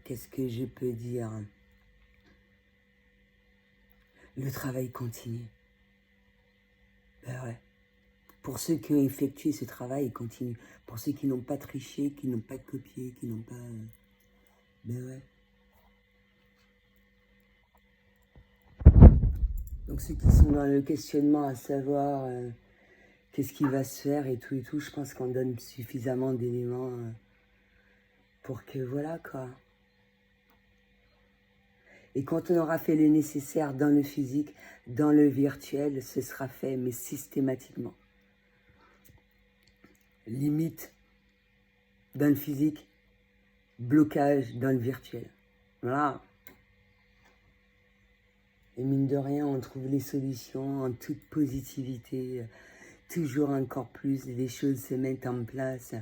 qu'est-ce que je peux dire? Le travail continue. Ben ouais. Pour ceux qui ont effectué ce travail, il continue. Pour ceux qui n'ont pas triché, qui n'ont pas copié, qui n'ont pas... Ben ouais. Donc ceux qui sont dans le questionnement à savoir qu'est-ce qui va se faire et tout, je pense qu'on donne suffisamment d'éléments pour que voilà quoi. Et quand on aura fait le nécessaire dans le physique, dans le virtuel, ce sera fait, mais systématiquement. Limite dans le physique, blocage dans le virtuel. Voilà. Et mine de rien, on trouve les solutions en toute positivité, toujours encore plus, les choses se mettent en place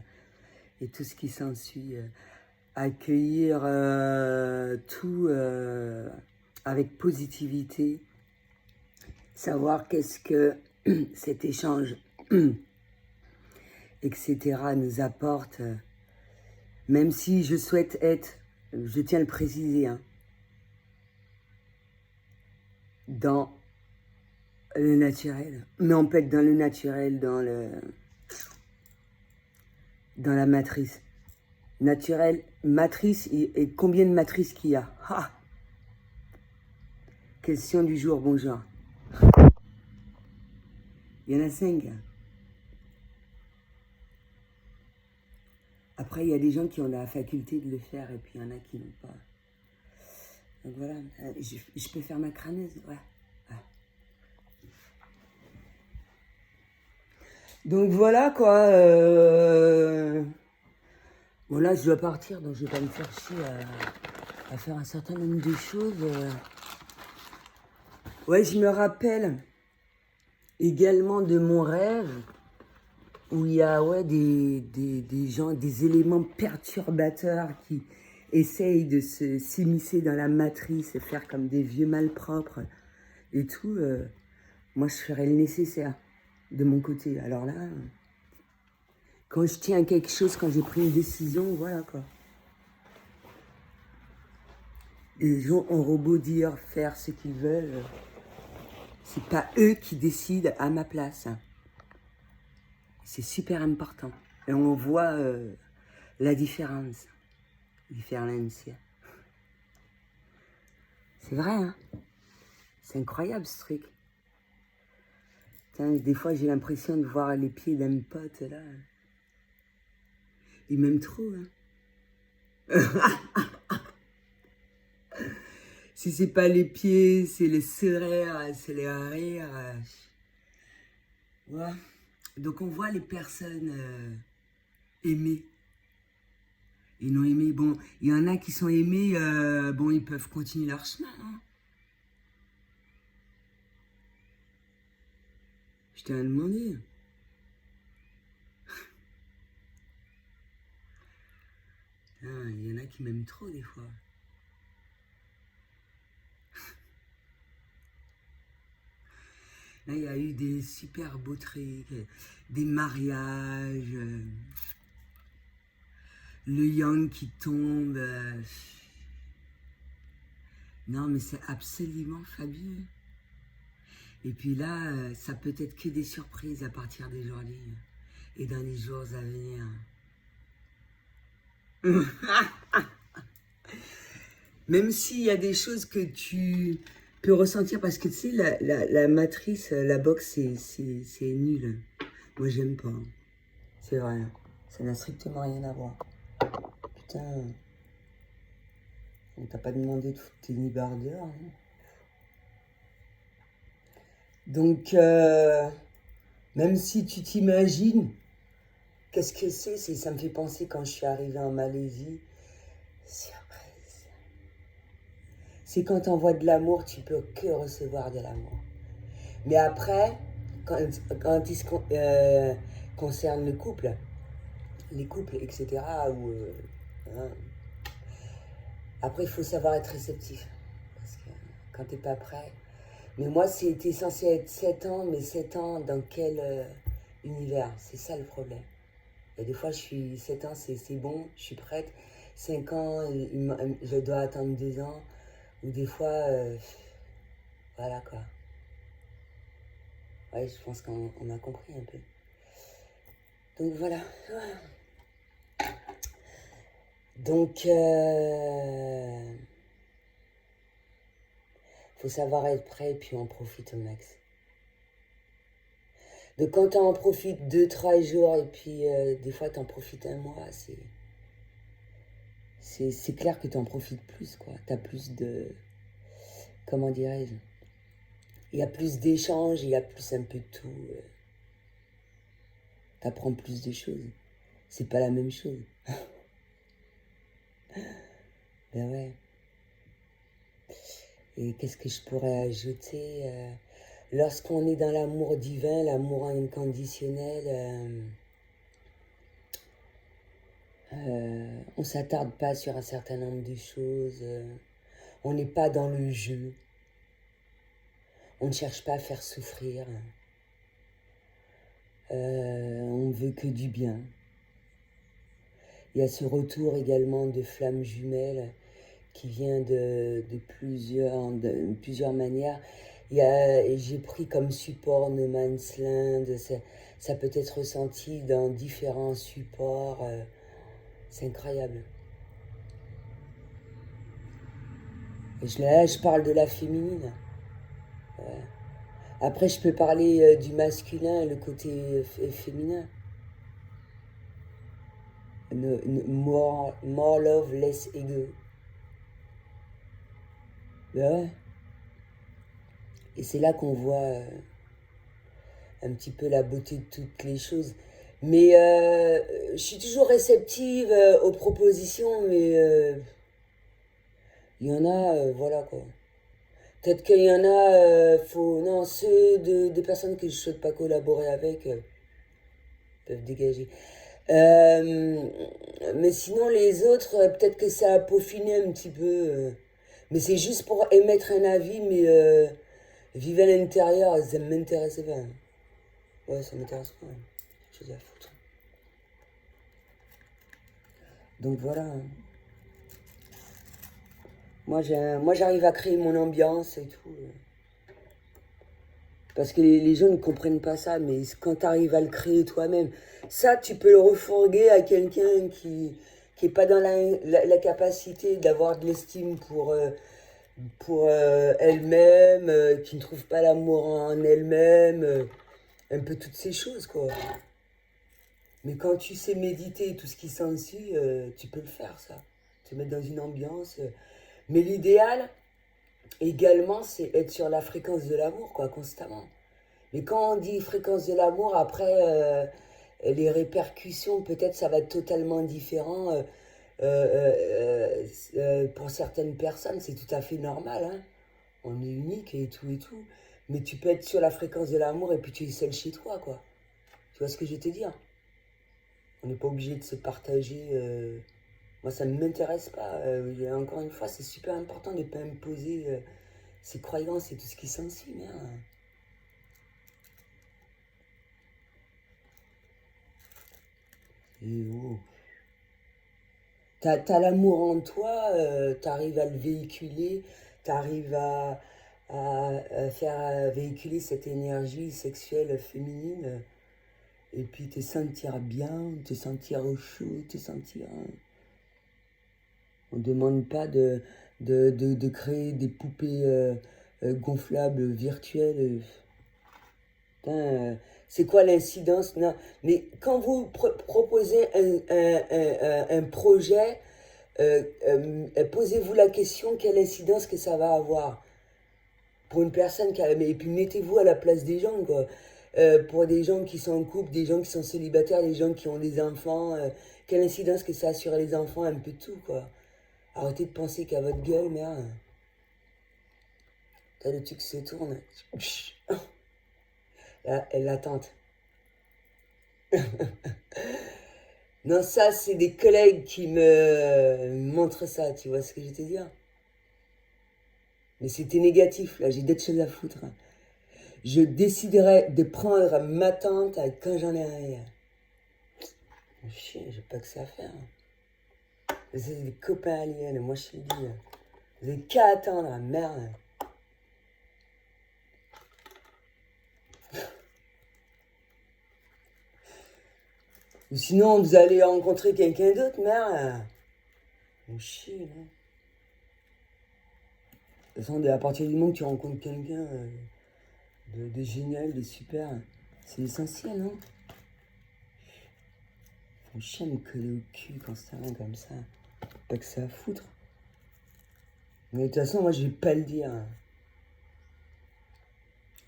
et tout ce qui s'ensuit. Accueillir tout avec positivité, savoir qu'est-ce que cet échange, etc. nous apporte, même si je souhaite être, je tiens à le préciser, hein, dans le naturel, mais on peut être dans le naturel, dans la matrice. Naturel, matrice, et combien de matrices qu'il y a? Ah, question du jour, bonjour. Il y en a 5. Après, il y a des gens qui ont la faculté de le faire, et puis il y en a qui n'ont pas. Donc voilà, je peux faire ma crâneuse, ouais. Donc voilà quoi. Bon là, je dois partir, donc je vais pas me faire chier à faire un certain nombre de choses. Ouais, je me rappelle également de mon rêve où il y a des gens, des éléments perturbateurs qui essayent de s'immiscer dans la matrice et faire comme des vieux malpropres et tout. Moi, je ferais le nécessaire de mon côté. Alors là, quand je tiens à quelque chose, quand j'ai pris une décision, voilà quoi. Les gens ont robot dire faire ce qu'ils veulent. C'est pas eux qui décident à ma place. C'est super important. Et on voit la différence. C'est vrai, hein? C'est incroyable ce truc. Putain, des fois, j'ai l'impression de voir les pieds d'un pote là. Il m'aime trop, hein? Si c'est pas les pieds, c'est les sourires, c'est les rires. Ouais. Donc on voit les personnes aimées et non aimées. Bon, il y en a qui sont aimés, bon, ils peuvent continuer leur chemin. Hein. Je t'ai rien demandé. Il y en a qui m'aiment trop des fois. Là, il y a eu des super beaux trucs, des mariages, le yang qui tombe. Non, mais c'est absolument fabuleux. Et puis là, ça peut être que des surprises à partir d'aujourd'hui et dans les jours à venir. Même s'il y a des choses que tu peux ressentir, parce que tu sais, la matrice, la boxe, c'est nul. Moi, j'aime pas. C'est vrai. Ça n'a strictement rien à voir. Putain. On t'a pas demandé de foutre tes nibards dehors. Hein. Donc, même si tu t'imagines, qu'est-ce que c'est? Ça me fait penser quand je suis arrivée en Malaisie. Surprise. C'est quand tu envoies de l'amour, tu peux que recevoir de l'amour. Mais après, quand il se concerne le couple, les couples, etc., hein, après, il faut savoir être réceptif. Parce que quand tu n'es pas prêt... Mais moi, c'était censé être 7 ans, mais 7 ans dans quel univers? C'est ça le problème. Et des fois, je suis 7 ans, c'est bon, je suis prête. 5 ans, je dois attendre 2 ans. Ou des fois, voilà quoi. Ouais, je pense qu'on a compris un peu. Donc voilà. Donc, faut savoir être prêt et puis on profite au max. Donc quand t'en profites 2, 3 jours et puis des fois t'en profites un mois, c'est clair que t'en profites plus, quoi. T'as plus de... Comment dirais-je? Il y a plus d'échanges, il y a plus un peu de tout. T'apprends plus de choses. C'est pas la même chose. Ben ouais. Et qu'est-ce que je pourrais ajouter lorsqu'on est dans l'amour divin, l'amour inconditionnel, on ne s'attarde pas sur un certain nombre de choses. On n'est pas dans le jeu. On ne cherche pas à faire souffrir. On ne veut que du bien. Il y a ce retour également de flammes jumelles qui vient de plusieurs manières. J'ai pris comme support No Man's Land, ça peut être ressenti dans différents supports, c'est incroyable. Et là, je parle de la féminine. Ouais. Après, je peux parler du masculin, le côté féminin. More love, less ego. Ouais. Et c'est là qu'on voit un petit peu la beauté de toutes les choses. Mais je suis toujours réceptive aux propositions, mais il y en a, voilà quoi. Peut-être qu'il y en a, non, ceux des personnes que je ne souhaite pas collaborer avec peuvent dégager. Mais sinon, les autres, peut-être que ça a peaufiné un petit peu. Mais c'est juste pour émettre un avis, mais vivre à l'intérieur, ça ne m'intéresse pas. Ouais, ça m'intéresse pas. Chose à foutre. Donc voilà. Moi, j'arrive à créer mon ambiance et tout. Parce que les gens ne comprennent pas ça, mais quand tu arrives à le créer toi-même, ça, tu peux le refourguer à quelqu'un qui n'est pas dans la capacité d'avoir de l'estime pour elle-même, qui ne trouve pas l'amour en elle-même, un peu toutes ces choses, quoi. Mais quand tu sais méditer tout ce qui s'ensuit, tu peux le faire, ça. Te mettre dans une ambiance. Mais l'idéal, également, c'est être sur la fréquence de l'amour, quoi, constamment. Mais quand on dit fréquence de l'amour, après, les répercussions, peut-être ça va être totalement différent. Pour certaines personnes, c'est tout à fait normal, hein. On est unique et tout et tout. Mais tu peux être sur la fréquence de l'amour et puis tu es seul chez toi, quoi. Tu vois ce que je vais te dire? On n'est pas obligé de se partager. Moi, ça ne m'intéresse pas. Encore une fois, c'est super important de ne pas imposer ses croyances et tout ce qui s'ensuit, merde. Et oh. T'as l'amour en toi, t'arrives à le véhiculer, t'arrives à faire véhiculer cette énergie sexuelle féminine, et puis te sentir bien, te sentir au chaud, te sentir... On ne demande pas de créer des poupées gonflables virtuelles. Putain, c'est quoi l'incidence? Non, mais quand vous proposez un projet, posez-vous la question quelle incidence que ça va avoir pour une personne qui a... Et puis mettez-vous à la place des gens, quoi. Pour des gens qui sont en couple, des gens qui sont célibataires, des gens qui ont des enfants, quelle incidence que ça a sur les enfants, un peu tout, quoi. Arrêtez de penser qu'à votre gueule, merde. T'as le truc qui se tourne. L'attente. Non, ça, c'est des collègues qui me montrent ça, tu vois ce que je veux te dire? Mais c'était négatif, là, j'ai d'autres choses à foutre. Je déciderai de prendre ma tante quand j'en ai rien. Chien, j'ai pas que ça à faire. C'est des copains aliens, moi je te le dis. Vous n'avez qu'à attendre, merde. Ou sinon, vous allez rencontrer quelqu'un d'autre, merde. On chie, là. De toute façon, à partir du moment que tu rencontres quelqu'un de génial, de super, c'est essentiel, hein. Faut chier à me coller au cul quand c'est rien comme ça. Pas que ça à foutre. Mais de toute façon, moi, je vais pas le dire.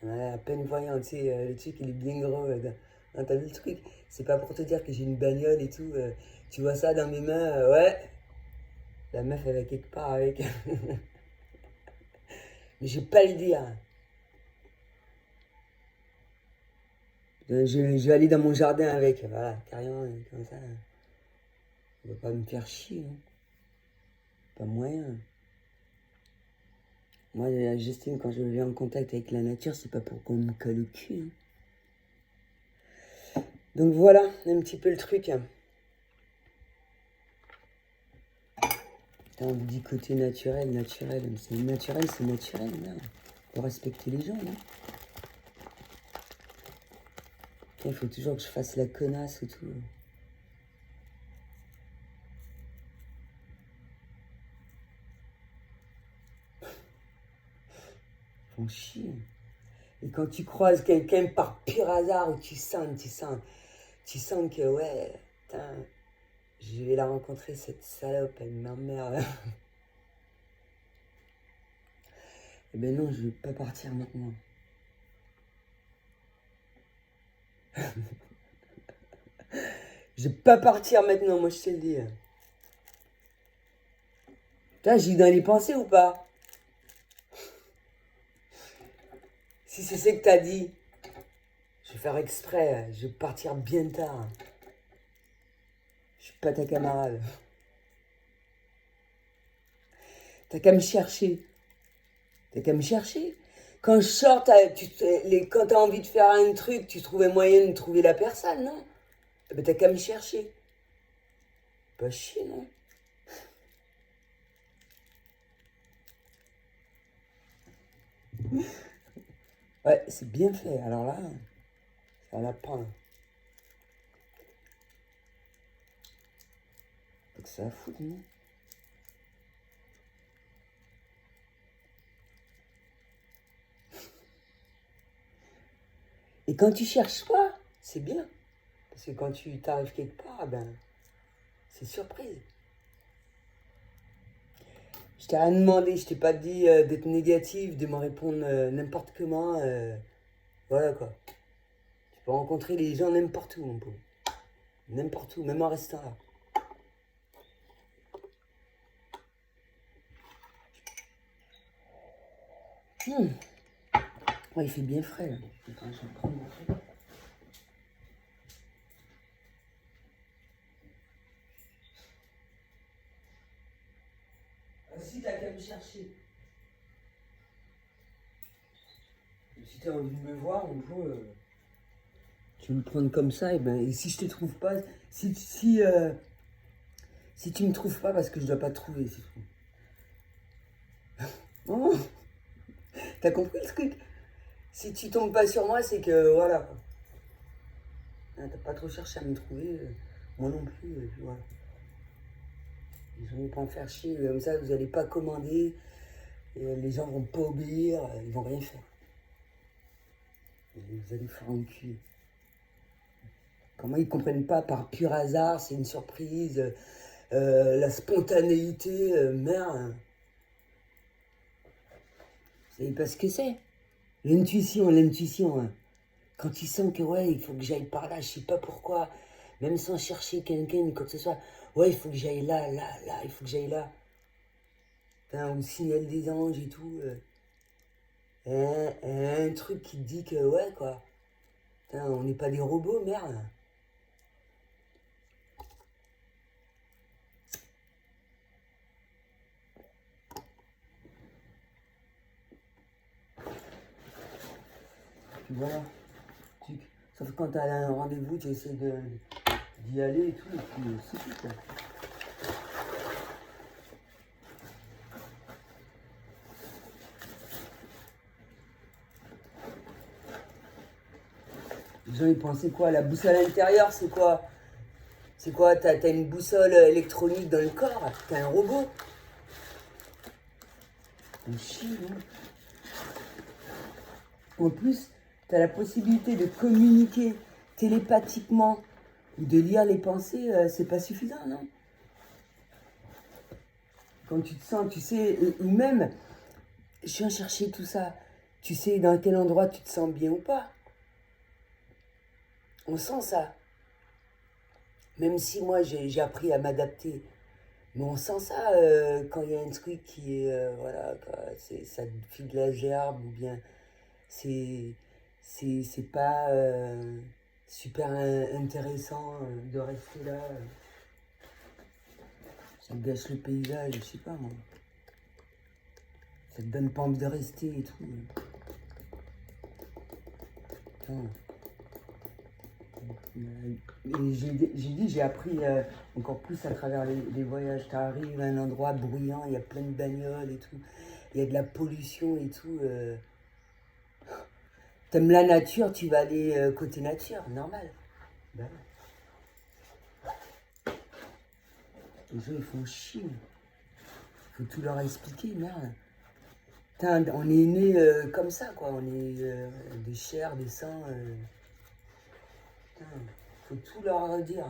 Ouais, à peine voyant, tu sais, le truc, il est bien gros. Non, t'as vu le truc? C'est pas pour te dire que j'ai une bagnole et tout. Tu vois ça dans mes mains, ouais. La meuf, elle va quelque part avec. Mais je vais pas le dire. Je vais aller dans mon jardin avec. Voilà, carrément, comme ça. On va pas me faire chier. Hein. Pas moyen. Moi, j'estime quand je viens en contact avec la nature, c'est pas pour qu'on me colle au cul. Hein. Donc voilà, un petit peu le truc. On vous dit côté naturel, naturel. C'est naturel, merde. Faut respecter les gens, non? Il faut toujours que je fasse la connasse et tout. Font chier. Et quand tu croises quelqu'un par pur hasard, tu sens que, ouais, putain, je vais la rencontrer, cette salope, elle m'emmerde. Eh ben non, je vais pas partir maintenant. Je vais pas partir maintenant, moi je te le dis. Putain, j'ai dans les pensées ou pas? Si c'est ce que t'as dit, je vais faire exprès, je vais partir bien tard. Je suis pas ta camarade. T'as qu'à me chercher. T'as qu'à me chercher. Quand je sors, quand t'as envie de faire un truc, tu trouvais moyen de trouver la personne, non? Eh ben t'as qu'à me chercher. Pas chier, non? Ouais, c'est bien fait. Alors là, ça la prend. Faut que ça fout, non? Et quand tu cherches pas, c'est bien. Parce que quand tu t'arrives quelque part, ben, c'est surprise. Je t'ai rien demandé, je t'ai pas dit d'être négatif, de me répondre n'importe comment. Voilà quoi. Tu peux rencontrer les gens n'importe où, mon pauvre. N'importe où, même en restant là. Ouais, il fait bien frais là. Attends, je vais prendre mon truc. Si t'as qu'à me chercher. Si t'as envie de me voir, on peut. Tu veux me prendre comme ça, et si je te trouve pas, si tu me trouves pas parce que je dois pas te trouver, c'est tout. Oh, t'as compris le truc? Si tu tombes pas sur moi, c'est que voilà. Quoi. Hein, t'as pas trop cherché à me trouver, moi non plus, et puis voilà. Ils vont pas en faire chier, comme ça vous allez pas commander, et les gens vont pas obéir, ils vont rien faire. Et vous allez faire un cul. Comment ils comprennent pas par pur hasard, c'est une surprise, la spontanéité, merde. Vous savez pas ce que c'est? L'intuition. Hein. Quand tu sens que, ouais, il faut que j'aille par là, je sais pas pourquoi, même sans chercher quelqu'un, quoi que ce soit, ouais, il faut que j'aille là, il faut que j'aille là. Putain, au signal des anges et tout. Un truc qui te dit que, ouais, quoi. Putain, on n'est pas des robots, merde. Puis voilà. Sauf quand t'as un rendez-vous, tu essaies d'y aller et tout, et puis c'est tout, quoi. Les gens, ils pensaient quoi? La boussole intérieure, c'est quoi? C'est quoi? T'as une boussole électronique dans le corps? T'es un robot? On chie, hein. En plus, t'as la possibilité de communiquer télépathiquement ou de lire les pensées, c'est pas suffisant, non? Quand tu te sens, tu sais, ou même, je viens chercher tout ça, tu sais dans quel endroit tu te sens bien ou pas. On sent ça. Même si moi j'ai appris à m'adapter. Mais on sent ça quand il y a un truc qui est, voilà, quoi, ça te file de la gerbe ou bien c'est pas super intéressant de rester là. Ça gâche le paysage, je sais pas moi. Ça te donne pas envie de rester et tout. Putain. Et j'ai appris encore plus à travers les voyages. Tu arrives à un endroit bruyant, il y a plein de bagnoles et tout. Il y a de la pollution et tout. T'aimes la nature, tu vas aller côté nature, normal. Ben ouais. Les gens, ils font chier. Faut tout leur expliquer, merde. Putain, on est né comme ça, quoi. On est des chairs, des sangs. Putain, faut tout leur dire.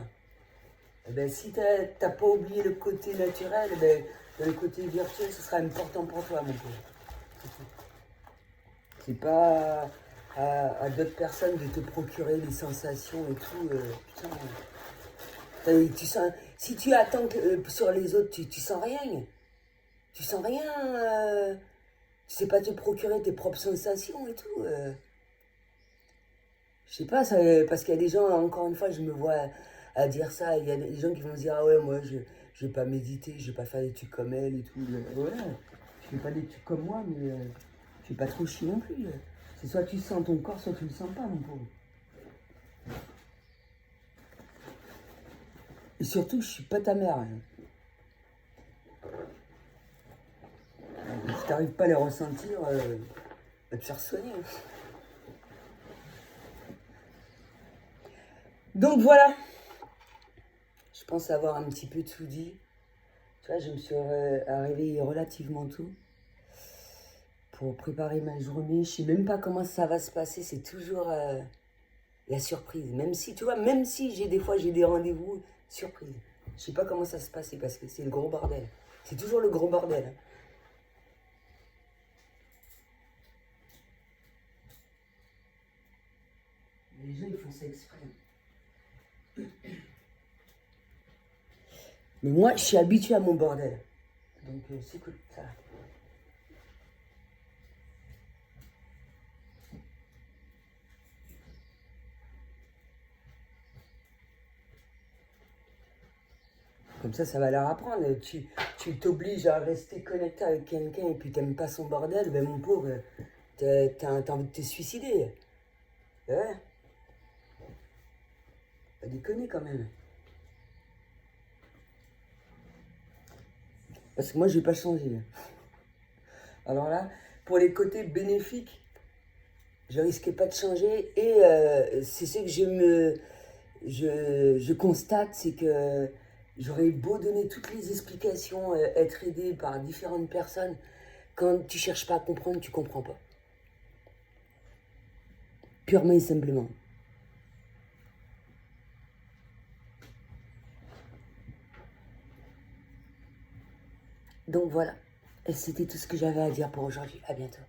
Eh ben, si t'as pas oublié le côté naturel, eh ben, dans le côté virtuel, ce sera important pour toi, mon pauvre. C'est pas à d'autres personnes de te procurer des sensations et tout. Putain, tu sens, si tu attends que, sur les autres, tu sens rien. Tu sens rien. Tu sais pas te procurer tes propres sensations et tout. Je sais pas, parce qu'il y a des gens, encore une fois, je me vois à dire ça. Il y a des gens qui vont se dire, ah ouais, moi, je vais pas méditer, je vais pas faire des trucs comme elle et tout. Voilà, je fais pas des trucs comme moi, mais je fais pas trop chier non plus. C'est soit tu sens ton corps, soit tu le sens pas, mon pauvre. Et surtout, je suis pas ta mère. Hein. Si t'arrives pas à les ressentir, va te faire soigner. Donc voilà. Je pense avoir un petit peu tout dit. Tu vois, je me suis réveillée relativement tôt pour préparer ma journée. Je sais même pas comment ça va se passer. C'est toujours la surprise. Même si, tu vois, même si des fois j'ai des rendez-vous, surprise. Je sais pas comment ça se passe parce que c'est le gros bordel. C'est toujours le gros bordel. Hein. Les gens, ils font ça exprès. Mais moi, je suis habitué à mon bordel. Donc, c'est cool, ça. Comme ça va leur apprendre. Tu t'obliges à rester connecté avec quelqu'un et puis t'aimes pas son bordel, ben mon pauvre, t'as envie de te suicider. Ouais. Pas déconner quand même. Parce que moi, je vais pas changer. Alors là, pour les côtés bénéfiques, je risquais pas de changer. Et c'est ce que je constate, c'est que j'aurais beau donner toutes les explications, être aidé par différentes personnes, quand tu cherches pas à comprendre, tu comprends pas. Purement et simplement. Donc voilà, c'était tout ce que j'avais à dire pour aujourd'hui. À bientôt.